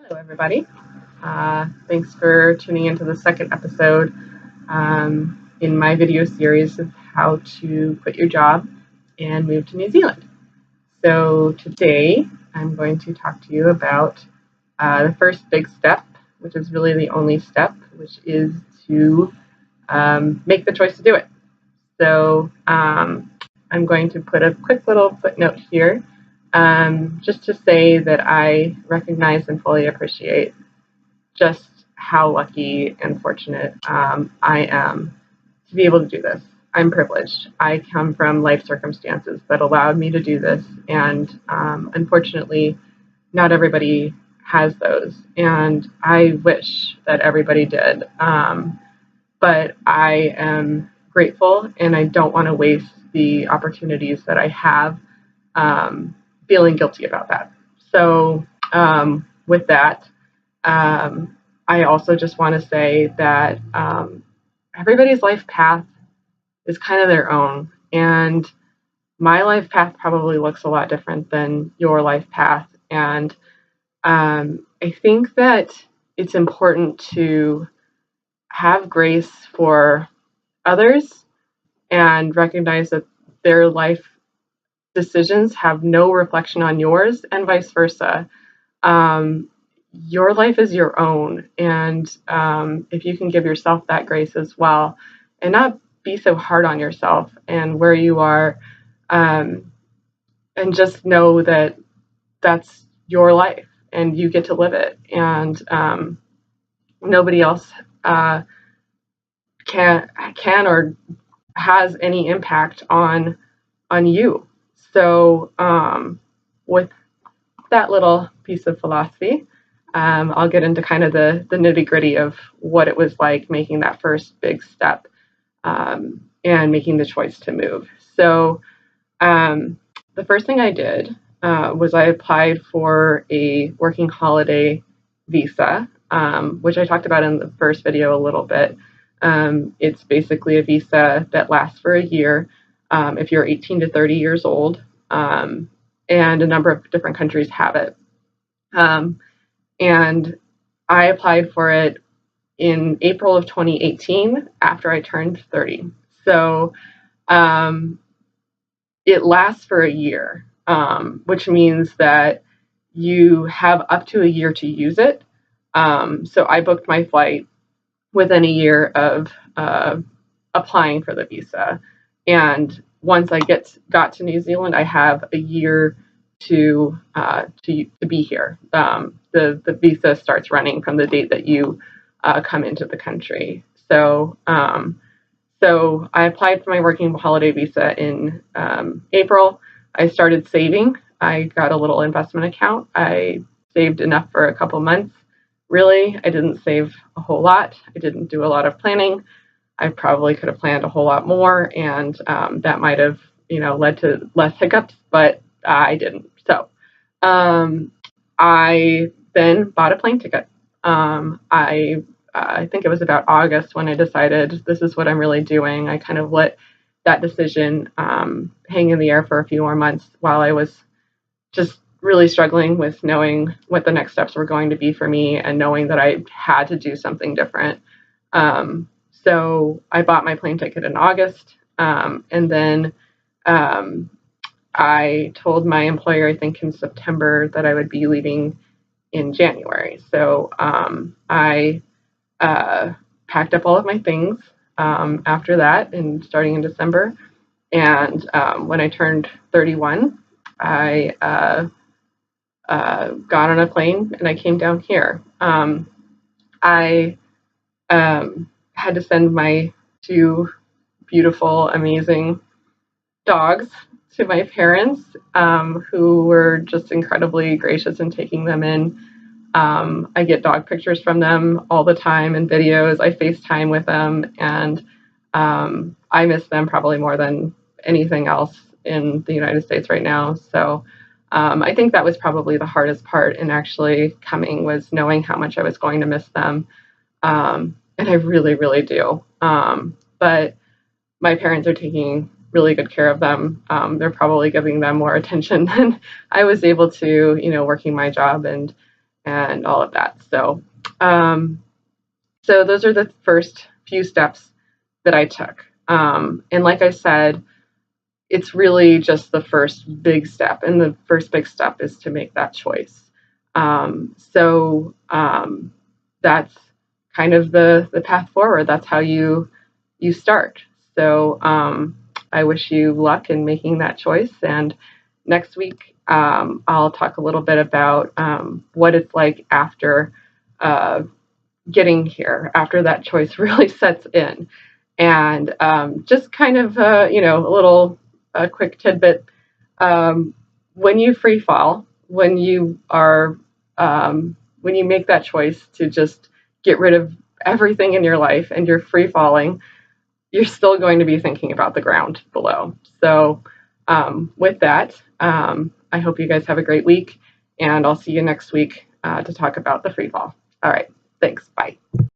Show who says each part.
Speaker 1: Hello, everybody. Thanks for tuning into the second episode in my video series of how to quit your job and move to New Zealand. So today I'm going to talk to you about the first big step, which is really the only step, which is to make the choice to do it. So I'm going to put a quick little footnote here just to say that I recognize and fully appreciate just how lucky and fortunate I am to be able to do this. I'm privileged. I come from life circumstances that allowed me to do this, and unfortunately, not everybody has those, and I wish that everybody did. But I am grateful, and I don't want to waste the opportunities that I have feeling guilty about that. So with that, I also just want to say that everybody's life path is kind of their own. And my life path probably looks a lot different than your life path. And I think that it's important to have grace for others and recognize that their life decisions have no reflection on yours and vice versa. Your life is your own, and if you can give yourself that grace as well and not be so hard on yourself and where you are, and just know that that's your life and you get to live it, and nobody else can or has any impact on you. So with that little piece of philosophy, I'll get into kind of the nitty-gritty of what it was like making that first big step and making the choice to move. So the first thing I did was I applied for a working holiday visa, which I talked about in the first video a little bit. It's basically a visa that lasts for a year if you're 18 to 30 years old, and a number of different countries have it. And I applied for it in April of 2018 after I turned 30. So it lasts for a year, which means that you have up to a year to use it. So I booked my flight within a year of applying for the visa. And once I got to New Zealand, I have a year to be here. The visa starts running from the date that you come into the country. So so I applied for my working holiday visa in April. I started saving. I got a little investment account. I saved enough for a couple months. Really, I didn't save a whole lot. I didn't do a lot of planning. I probably could have planned a whole lot more, and that might have, led to less hiccups, but I didn't. So I then bought a plane ticket. I think it was about August when I decided this is what I'm really doing. I kind of let that decision hang in the air for a few more months while I was just really struggling with knowing what the next steps were going to be for me and knowing that I had to do something different. So I bought my plane ticket in August, and then I told my employer, I think in September, that I would be leaving in January. So I packed up all of my things after that, and starting in December. And when I turned 31, I got on a plane and I came down here. I had to send my two beautiful, amazing dogs to my parents, who were just incredibly gracious in taking them in. I get dog pictures from them all the time and videos. I FaceTime with them, and I miss them probably more than anything else in the United States right now. So I think that was probably the hardest part in actually coming, was knowing how much I was going to miss them. And I really, really do. But my parents are taking really good care of them. They're probably giving them more attention than I was able to, working my job and and all of that. So, so those are the first few steps that I took. And like I said, it's really just the first big step. And the first big step is to make that choice. That's kind of the path forward. That's how you start. So I wish you luck in making that choice. And next week, I'll talk a little bit about what it's like after getting here, after that choice really sets in. And just kind of, a quick tidbit. When you free fall, when you make that choice to just get rid of everything in your life and you're free falling, you're still going to be thinking about the ground below. So with that, I hope you guys have a great week, and I'll see you next week to talk about the free fall. All right, thanks. Bye.